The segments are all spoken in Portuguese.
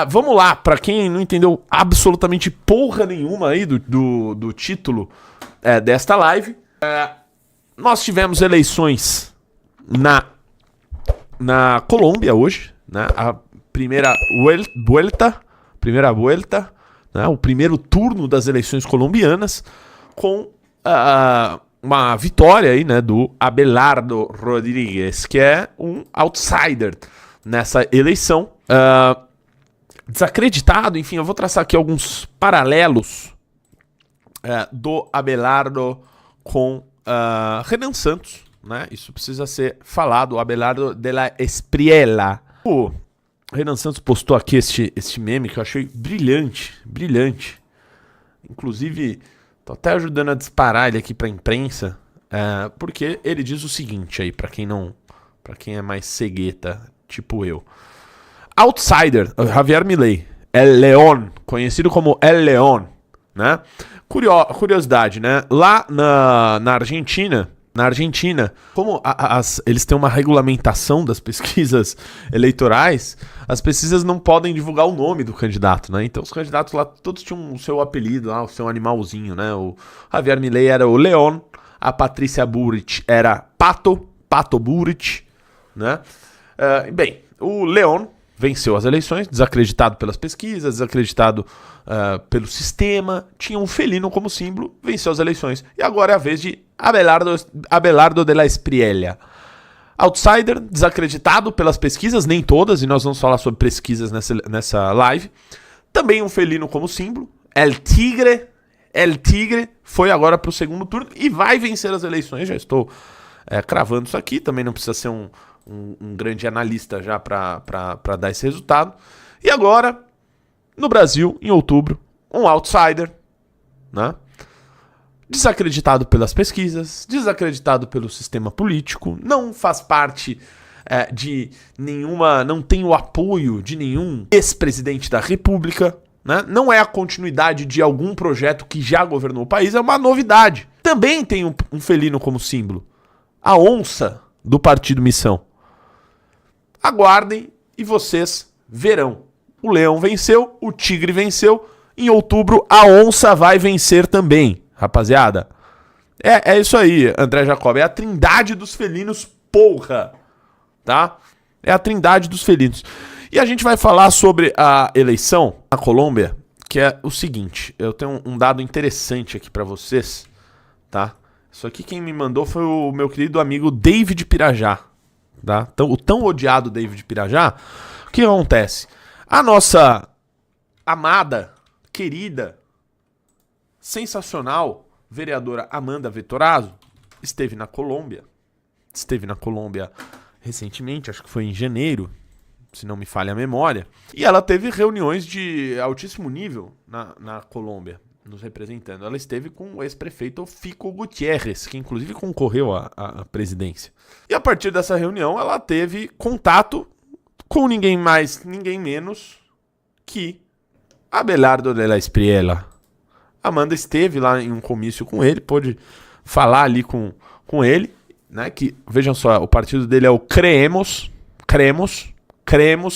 Vamos lá, pra quem não entendeu absolutamente porra nenhuma aí do título desta live. Nós tivemos eleições na Colômbia hoje, né? A primeira vuelta, né? O primeiro turno das eleições colombianas, com uma vitória aí, né, do Abelardo Rodrigues, que é um outsider nessa eleição. Desacreditado, enfim, eu vou traçar aqui alguns paralelos do Abelardo com Renan Santos, né? Isso precisa ser falado, o Abelardo de la Espriella. O Renan Santos postou aqui este meme que eu achei brilhante. Inclusive, tô até ajudando a disparar ele aqui pra imprensa, porque ele diz o seguinte aí, pra quem é mais cegueta, tipo eu. Outsider, Javier Milei, El León, conhecido como El León, né? Curiosidade, né? Lá na Argentina, como eles têm uma regulamentação das pesquisas eleitorais, as pesquisas não podem divulgar o nome do candidato, né? Então os candidatos lá todos tinham o seu apelido, lá, o seu animalzinho, né? O Javier Milei era o León, a Patrícia Bullrich era Pato Bullrich, né? Bem, o León venceu as eleições, desacreditado pelas pesquisas, desacreditado pelo sistema, tinha um felino como símbolo, venceu as eleições. E agora é a vez de Abelardo de la Espriella. Outsider, desacreditado pelas pesquisas, nem todas, e nós vamos falar sobre pesquisas nessa live. Também um felino como símbolo, El Tigre foi agora para o segundo turno e vai vencer as eleições, já estou cravando isso aqui, também não precisa ser um grande analista já para dar esse resultado. E agora, no Brasil, em outubro, um outsider, né? Desacreditado pelas pesquisas, desacreditado pelo sistema político, não faz parte de nenhuma, não tem o apoio de nenhum ex-presidente da República, né? Não é a continuidade de algum projeto que já governou o país, é uma novidade. Também tem um felino como símbolo, a onça do Partido Missão. Aguardem e vocês verão. O leão venceu, o tigre venceu. Em outubro, a onça vai vencer também, rapaziada. É isso aí, André Jacob. É a trindade dos felinos, porra. Tá? É a trindade dos felinos. E a gente vai falar sobre a eleição na Colômbia, que é o seguinte. Eu tenho um dado interessante aqui pra vocês, tá? Isso aqui quem me mandou foi o meu querido amigo David Pirajá. Tá? Então, o tão odiado David Pirajá. O que acontece? A nossa amada, querida, sensacional vereadora Amanda Vettorazzo esteve na Colômbia recentemente, acho que foi em janeiro, se não me falha a memória, e ela teve reuniões de altíssimo nível na Colômbia, nos representando. Ela esteve com o ex-prefeito Fico Gutiérrez, que inclusive concorreu à presidência. E a partir dessa reunião, ela teve contato com ninguém mais, ninguém menos que Abelardo de la Espriella. Amanda esteve lá em um comício com ele, pôde falar ali com ele, né? Que, vejam só, o partido dele é o Cremos,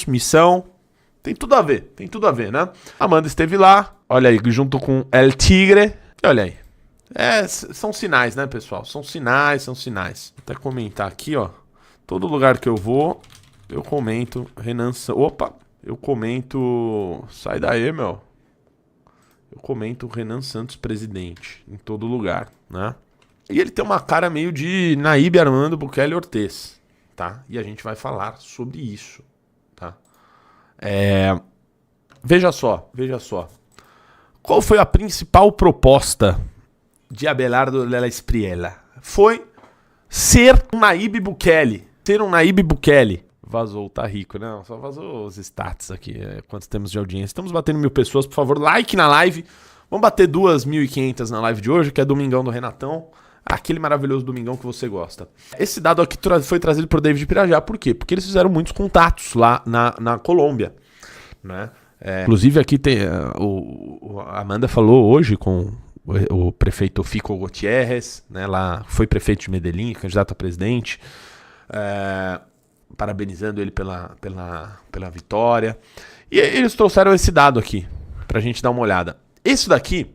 Missão. Tem tudo a ver, né? Amanda esteve lá, olha aí, junto com El Tigre. Olha aí. São sinais, né, pessoal? São sinais. Vou até comentar aqui, ó. Todo lugar que eu vou, eu comento Renan Santos. Opa! Eu comento... Sai daí, meu. Eu comento Renan Santos presidente em todo lugar, né? E ele tem uma cara meio de Nayib Armando Bukele Ortiz, tá? E a gente vai falar sobre isso, tá? Veja só. Qual foi a principal proposta de Abelardo de la Espriella? Foi ser um Nayib Bukele. Vazou, tá rico, né? Só vazou os stats aqui, quantos temos de audiência. Estamos batendo 1.000 pessoas, por favor, like na live. Vamos bater 2.500 na live de hoje, que é Domingão do Renatão. Aquele maravilhoso Domingão que você gosta. Esse dado aqui foi trazido por David Pirajá. Por quê? Porque eles fizeram muitos contatos lá na Colômbia, né? Inclusive aqui tem... a Amanda falou hoje com o prefeito Fico Gutiérrez, né? Lá foi prefeito de Medellín, candidato a presidente. Parabenizando ele pela vitória. E eles trouxeram esse dado aqui, pra gente dar uma olhada. Esse daqui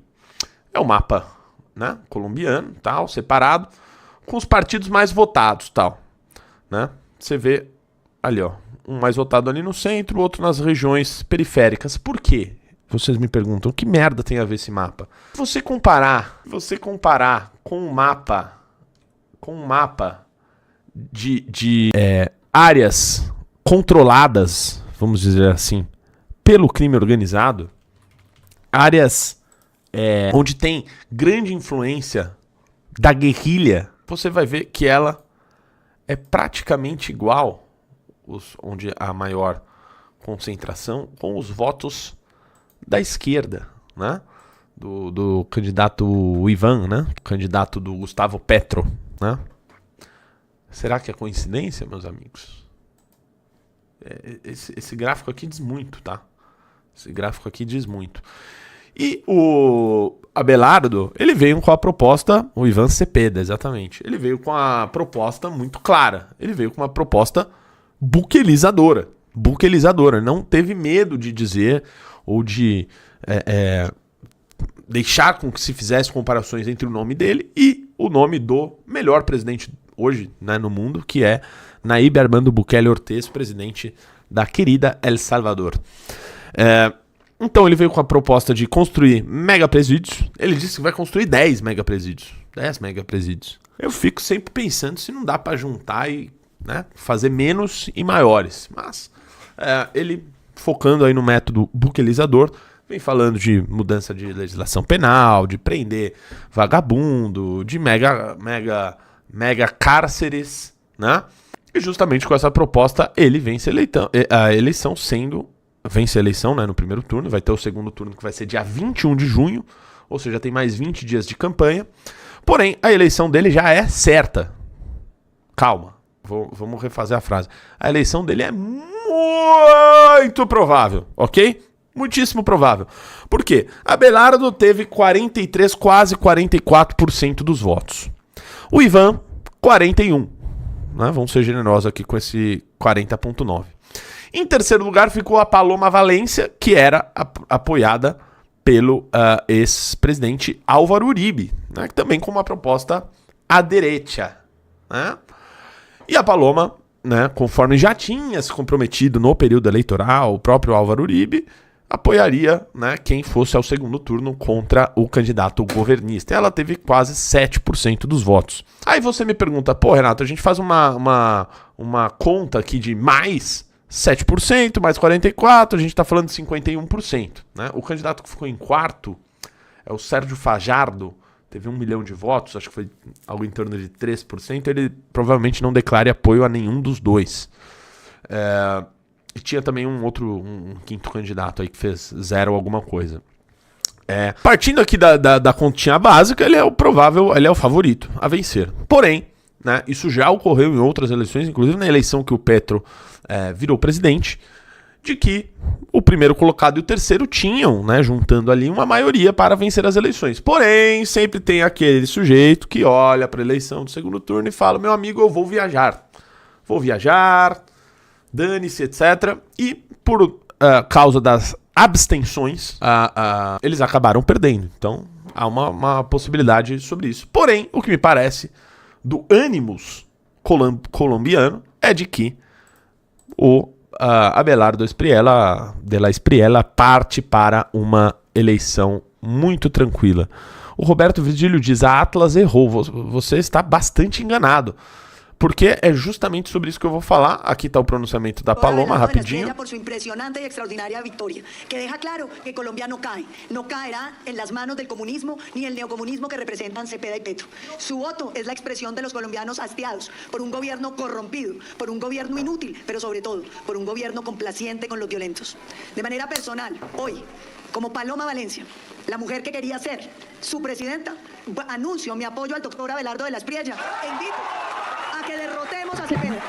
é o mapa, né, colombiano, tal, separado, com os partidos mais votados, tal, né? Você vê ali, ó, um mais votado ali no centro, outro nas regiões periféricas. Por quê? Vocês me perguntam, que merda tem a ver esse mapa? Se você comparar com um mapa de áreas controladas, vamos dizer assim, pelo crime organizado, áreas onde tem grande influência da guerrilha, você vai ver que ela é praticamente igual, onde há maior concentração, com os votos da esquerda, né? Do candidato Ivan, né? Candidato do Gustavo Petro, né? Será que é coincidência, meus amigos? Esse gráfico aqui diz muito, tá? Esse gráfico aqui diz muito. E o Abelardo, ele veio com a proposta, o Ivan Cepeda, exatamente. Ele veio com a proposta muito clara. Ele veio com uma proposta buquelizadora. Buquelizadora. Não teve medo de dizer ou de deixar com que se fizesse comparações entre o nome dele e o nome do melhor presidente hoje, né, no mundo, que é Nayib Armando Bukele Ortiz, presidente da querida El Salvador. Então ele veio com a proposta de construir megapresídios. Ele disse que vai construir 10 megapresídios. 10 megapresídios. Eu fico sempre pensando se não dá para juntar e, né, fazer menos e maiores. Mas ele, focando aí no método buquelizador, vem falando de mudança de legislação penal, de prender vagabundo, de mega cárceres, né? E justamente com essa proposta ele vence a eleição vence a eleição, né, no primeiro turno. Vai ter o segundo turno, que vai ser dia 21 de junho, ou seja, tem mais 20 dias de campanha. Porém, a eleição dele já é certa. Calma, vamos refazer a frase. A eleição dele é muito provável, ok? Muitíssimo provável. Por quê? Abelardo teve 43, quase 44% dos votos. O Ivan, 41%. Né? Vamos ser generosos aqui com esse 40,9%. Em terceiro lugar ficou a Paloma Valência, que era apoiada pelo ex-presidente Álvaro Uribe, né? Também com uma proposta à direita. Né? E a Paloma, né, conforme já tinha se comprometido no período eleitoral, o próprio Álvaro Uribe apoiaria, né, quem fosse ao segundo turno contra o candidato governista. Ela teve quase 7% dos votos. Aí você me pergunta, pô, Renato, a gente faz uma conta aqui de mais 7%, mais 44%, a gente está falando de 51%. Né? O candidato que ficou em quarto é o Sérgio Fajardo, teve 1 milhão de votos, acho que foi algo em torno de 3%, ele provavelmente não declare apoio a nenhum dos dois. E tinha também um quinto candidato aí que fez 0 alguma coisa. Partindo aqui da continha básica, ele é o favorito a vencer. Porém, né, isso já ocorreu em outras eleições, inclusive na eleição que o Petro virou presidente, de que o primeiro colocado e o terceiro tinham, né, juntando ali uma maioria para vencer as eleições. Porém, sempre tem aquele sujeito que olha para a eleição do segundo turno e fala, meu amigo, eu vou viajar, dane-se, etc. E por causa das abstenções, eles acabaram perdendo. Então, há uma possibilidade sobre isso. Porém, o que me parece do ânimos colombiano é de que o Abelardo de la Espriella parte para uma eleição muito tranquila. O Roberto Virgílio diz, a Atlas errou, você está bastante enganado. Porque é justamente sobre isso que eu vou falar. Aqui está o pronunciamento da Paloma, rapidinho. Por su impresionante y extraordinaria victoria, que deja claro que Colombia no cae, no caerá en las manos del comunismo ni el neocomunismo que representan Cepeda y Petro. Su voto es la expresión de los colombianos hastiados por un gobierno corrompido, por un gobierno inútil, pero sobre todo por un gobierno complaciente con los violentos. De manera personal, hoy, como Paloma Valencia, la mujer que quería ser su presidenta, anuncio mi apoyo al doctor Abelardo de la Espriella e invito a que derrotemos a Cepeda,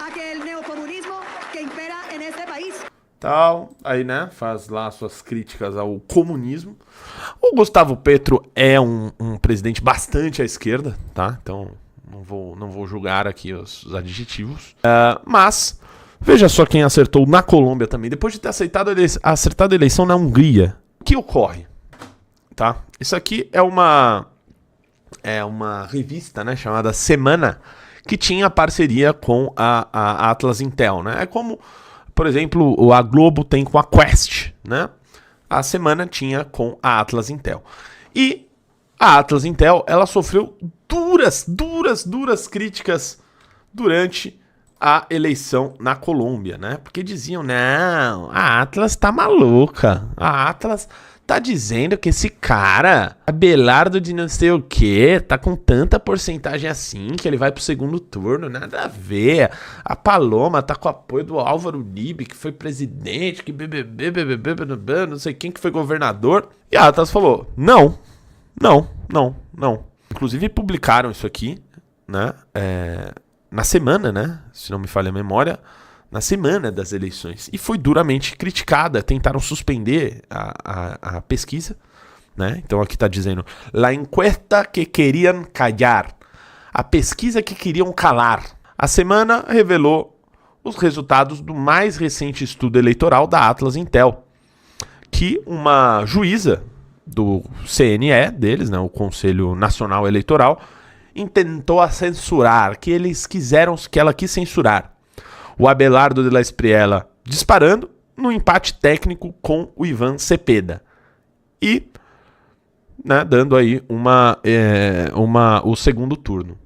a que el neocomunismo que impera en este país. Tal, aí, né, faz lá suas críticas ao comunismo. O Gustavo Petro é um presidente bastante à esquerda, tá? Então não vou julgar aqui os adjetivos. Mas Veja só quem acertou na Colômbia também, depois de ter acertado a eleição na Hungria. O que ocorre? Tá? Isso aqui é uma revista, né, chamada Semana, que tinha parceria com a Atlas Intel, né? É como, por exemplo, a Globo tem com a Quest, né? A Semana tinha com a Atlas Intel. E a Atlas Intel, ela sofreu duras críticas durante a eleição na Colômbia, né? Porque diziam, não, a Atlas tá maluca. A Atlas tá dizendo que esse cara, Abelardo de não sei o que, tá com tanta porcentagem assim que ele vai pro segundo turno. Nada a ver. A Paloma tá com o apoio do Álvaro Uribe, que foi presidente, que não sei quem que foi governador. E a Atlas falou, não. Inclusive publicaram isso aqui, né? Na semana, né? Se não me falha a memória, na semana das eleições. E foi duramente criticada. Tentaram suspender a pesquisa, né? Então aqui está dizendo: La encuesta que queriam callar. A pesquisa que queriam calar. A semana revelou os resultados do mais recente estudo eleitoral da Atlas Intel, que uma juíza do CNE deles, né, o Conselho Nacional Eleitoral, intentou censurar, que ela quis censurar. O Abelardo de la Espriella disparando no empate técnico com o Ivan Cepeda. E, né, dando aí o segundo turno.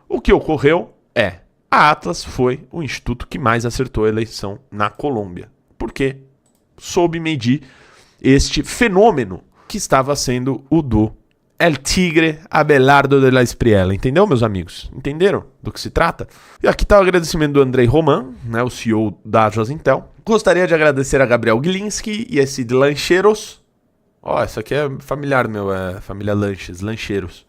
O que ocorreu é, a Atlas foi o instituto que mais acertou a eleição na Colômbia. Porque soube medir este fenômeno que estava sendo o do El Tigre Abelardo de la Espriella. Entendeu, meus amigos? Entenderam do que se trata? E aqui está o agradecimento do Andrei Roman, né, o CEO da Atlas Intel. Gostaria de agradecer a Gabriel Gilinski e a Cid Lancheiros. Ó, essa aqui é familiar meu, é família Lancheiros.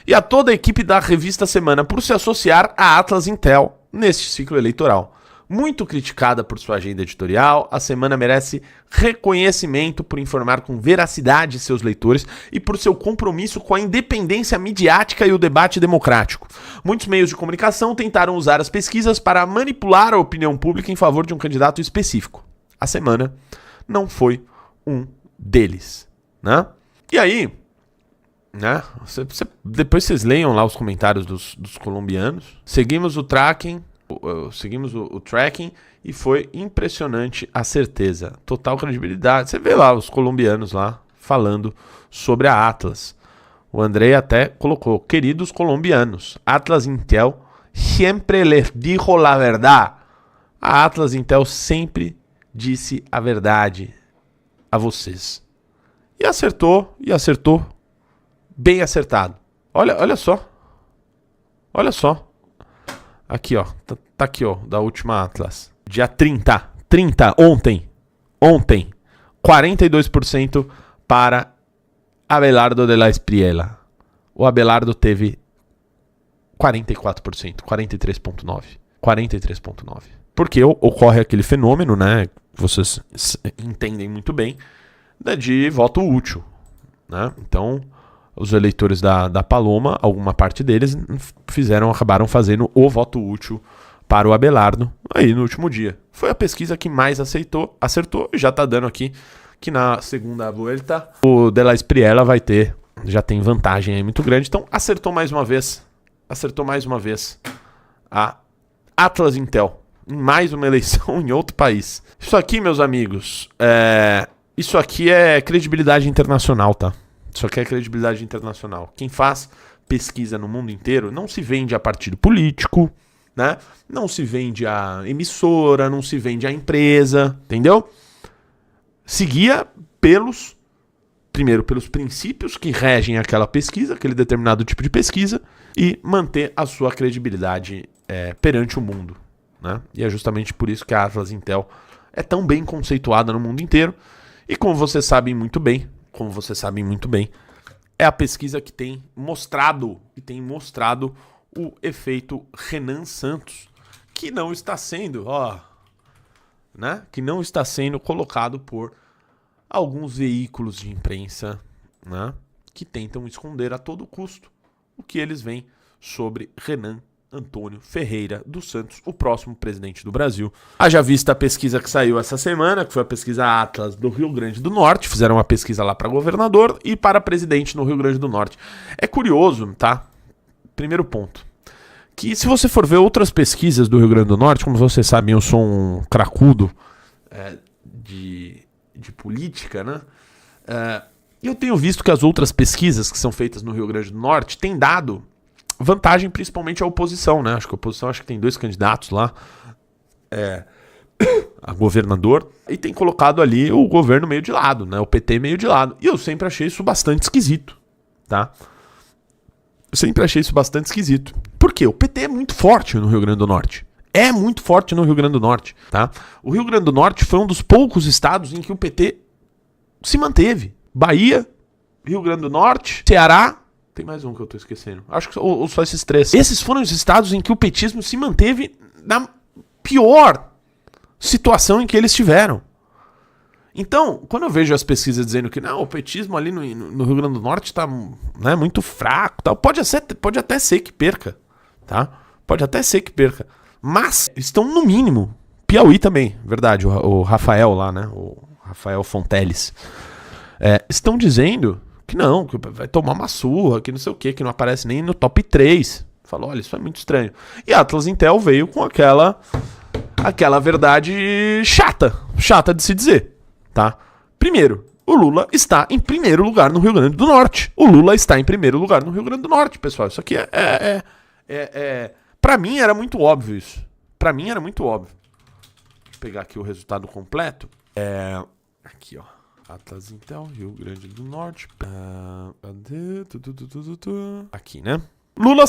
E a toda a equipe da revista Semana por se associar à Atlas Intel neste ciclo eleitoral. Muito criticada por sua agenda editorial, a Semana merece reconhecimento por informar com veracidade seus leitores e por seu compromisso com a independência midiática e o debate democrático. Muitos meios de comunicação tentaram usar as pesquisas para manipular a opinião pública em favor de um candidato específico. A Semana não foi um deles, né? E aí, né? Depois vocês leiam lá os comentários dos colombianos. Seguimos o tracking e foi impressionante a certeza, total credibilidade. Você vê lá os colombianos lá falando sobre a Atlas. O Andrei até colocou: queridos colombianos, Atlas Intel sempre les dijo la verdad. A Atlas Intel sempre disse a verdade a vocês. E acertou bem acertado. Olha só. Aqui, ó. Tá aqui, ó. Da última Atlas. Dia 30. Ontem. 42% para Abelardo de la Espriella. O Abelardo teve 44%. 43,9%. Porque ocorre aquele fenômeno, né? Vocês entendem muito bem. De voto útil, né? Então, os eleitores da Paloma, alguma parte deles acabaram fazendo o voto útil para o Abelardo aí no último dia. Foi a pesquisa que mais acertou, e já está dando aqui que na segunda volta o de la Espriella já tem vantagem aí muito grande. Então acertou mais uma vez a Atlas Intel em mais uma eleição em outro país. Isso aqui, meus amigos, isso aqui é credibilidade internacional, tá? Isso aqui é credibilidade internacional. Quem faz pesquisa no mundo inteiro não se vende a partido político, né? Não se vende a emissora, não se vende a empresa, entendeu? Seguia primeiro pelos princípios que regem aquela pesquisa, aquele determinado tipo de pesquisa, e manter a sua credibilidade perante o mundo, né? E é justamente por isso que a Atlas Intel é tão bem conceituada no mundo inteiro. E como vocês sabem muito bem, é a pesquisa que tem mostrado o efeito Renan Santos, que não está sendo, colocado por alguns veículos de imprensa, né, que tentam esconder a todo custo o que eles veem sobre Renan Antônio Ferreira dos Santos, o próximo presidente do Brasil. Haja vista a pesquisa que saiu essa semana, que foi a pesquisa Atlas do Rio Grande do Norte. Fizeram uma pesquisa lá para governador e para presidente no Rio Grande do Norte. É curioso, tá? Primeiro ponto. Que se você for ver outras pesquisas do Rio Grande do Norte, como vocês sabem, eu sou um cracudo de política, né? Eu tenho visto que as outras pesquisas que são feitas no Rio Grande do Norte têm dado vantagem principalmente à oposição, né? Acho que a oposição tem 2 candidatos lá, a governador, e tem colocado ali o governo meio de lado, né? O PT meio de lado. E eu sempre achei isso bastante esquisito, tá? Eu sempre achei isso bastante esquisito. Por quê? O PT é muito forte no Rio Grande do Norte. É muito forte no Rio Grande do Norte, tá? O Rio Grande do Norte foi um dos poucos estados em que o PT se manteve. Bahia, Rio Grande do Norte, Ceará. Tem mais um que eu tô esquecendo. Acho que ou só esses 3. Esses foram os estados em que o petismo se manteve na pior situação em que eles tiveram. Então, quando eu vejo as pesquisas dizendo que não, o petismo ali no Rio Grande do Norte tá, né, muito fraco, tal, pode até ser que perca, tá? Pode até ser que perca. Mas estão no mínimo. Piauí também, verdade, o Rafael lá, né? O Rafael Fonteles. Estão dizendo que não, que vai tomar uma surra, que não sei o que não aparece nem no top 3. Falou, olha, isso é muito estranho. E a Atlas Intel veio com aquela verdade chata de se dizer, tá? Primeiro, o Lula está em primeiro lugar no Rio Grande do Norte. O Lula está em primeiro lugar no Rio Grande do Norte, pessoal. Isso aqui pra mim era muito óbvio isso. Pra mim era muito óbvio. Deixa eu pegar aqui o resultado completo. Aqui, ó. Atlas Intel, Rio Grande do Norte. Aqui, né? Lula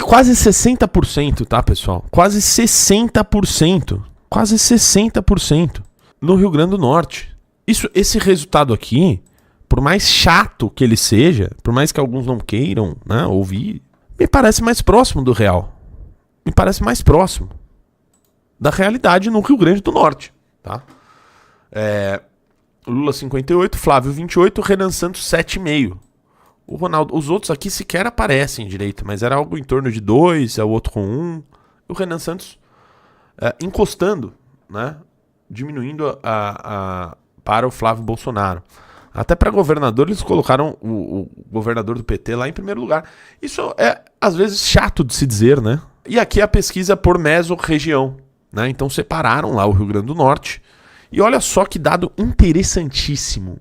quase 60%, tá, pessoal? Quase 60%. Quase 60% no Rio Grande do Norte. Esse resultado aqui, por mais chato que ele seja, por mais que alguns não queiram, né, ouvir, me parece mais próximo do real. Me parece mais próximo da realidade no Rio Grande do Norte, tá? Lula 58, Flávio 28, Renan Santos 7,5. O Ronaldo, os outros aqui sequer aparecem direito, mas era algo em torno de 2, o outro com 1. O Renan Santos encostando, né? Diminuindo para o Flávio Bolsonaro. Até para governador, eles colocaram o governador do PT lá em primeiro lugar. Isso é, às vezes, chato de se dizer, né? E aqui a pesquisa por mesorregião, né? Então separaram lá o Rio Grande do Norte. E olha só que dado interessantíssimo.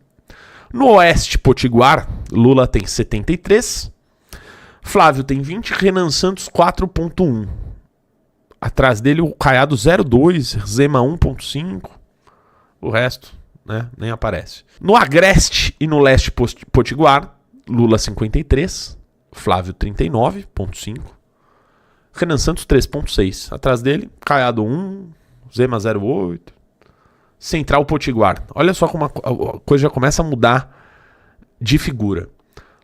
No Oeste Potiguar, Lula tem 73, Flávio tem 20, Renan Santos 4,1. Atrás dele o Caiado 0,2, Zema 1,5. O resto, né, nem aparece. No Agreste e no Leste Potiguar, Lula 53, Flávio 39,5, Renan Santos 3,6. Atrás dele, Caiado 1, Zema 0,8. Central Potiguar. Olha só como a coisa já começa a mudar de figura.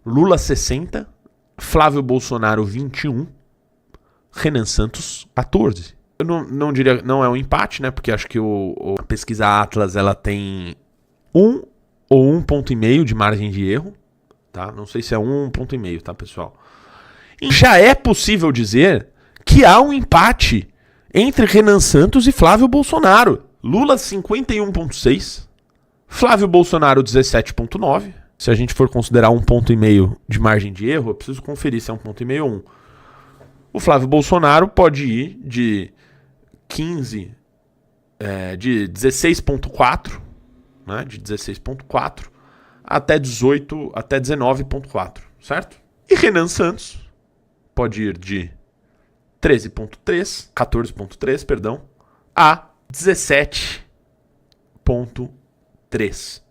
Lula 60, Flávio Bolsonaro 21, Renan Santos 14. Eu não diria, não é um empate, né? Porque acho que a pesquisa Atlas ela tem 1 ou 1,5 ponto de margem de erro, tá? Não sei se é 1 ponto e meio, tá, pessoal? E já é possível dizer que há um empate entre Renan Santos e Flávio Bolsonaro. Lula 51,6, Flávio Bolsonaro 17,9. Se a gente for considerar 1,5 ponto de margem de erro, eu preciso conferir se é 1,5 ponto ou 1. O Flávio Bolsonaro pode ir de 16,4, né, de 16,4 até 19,4, certo? E Renan Santos pode ir de 14,3, perdão, a 17,3.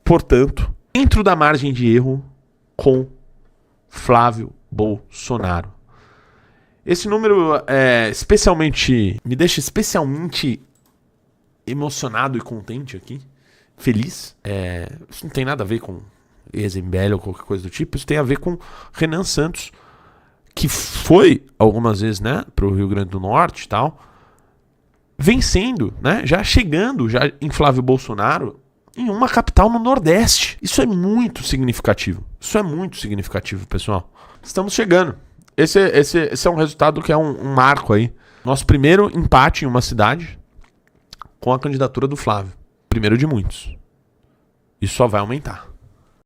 Portanto, dentro da margem de erro com Flávio Bolsonaro. Esse número me deixa especialmente emocionado e contente aqui, feliz. Isso não tem nada a ver com Ezembelli ou qualquer coisa do tipo. Isso tem a ver com Renan Santos, que foi algumas vezes, né, para o Rio Grande do Norte e tal, vencendo, né, já chegando já em Flávio Bolsonaro em uma capital no Nordeste. Isso é muito significativo. Isso é muito significativo, pessoal. Estamos chegando. Esse é um resultado que é um marco aí. Nosso primeiro empate em uma cidade com a candidatura do Flávio. Primeiro de muitos. Isso só vai aumentar.